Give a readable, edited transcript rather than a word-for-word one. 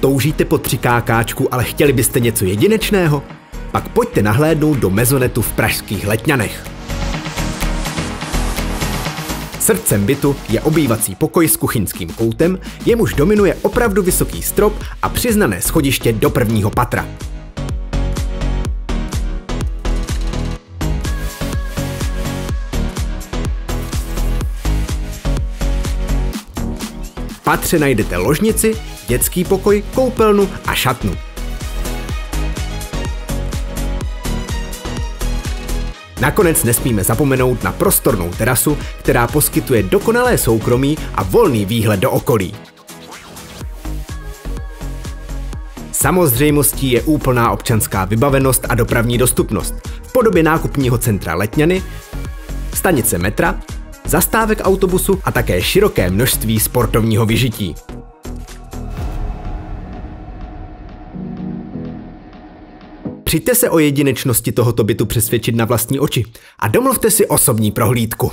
Toužíte po 3KKčku, ale chtěli byste něco jedinečného? Pak pojďte nahlédnout do Mezonetu v pražských Letňanech. Srdcem bytu je obývací pokoj s kuchyňským koutem, jemuž dominuje opravdu vysoký strop a přiznané schodiště do prvního patra. V patře najdete ložnici, dětský pokoj, koupelnu a šatnu. Nakonec nesmíme zapomenout na prostornou terasu, která poskytuje dokonalé soukromí a volný výhled do okolí. Samozřejmostí je úplná občanská vybavenost a dopravní dostupnost v podobě nákupního centra Letňany, stanice metra, zastávek autobusu a také široké množství sportovního vyžití. Přijďte se o jedinečnosti tohoto bytu přesvědčit na vlastní oči a domluvte si osobní prohlídku.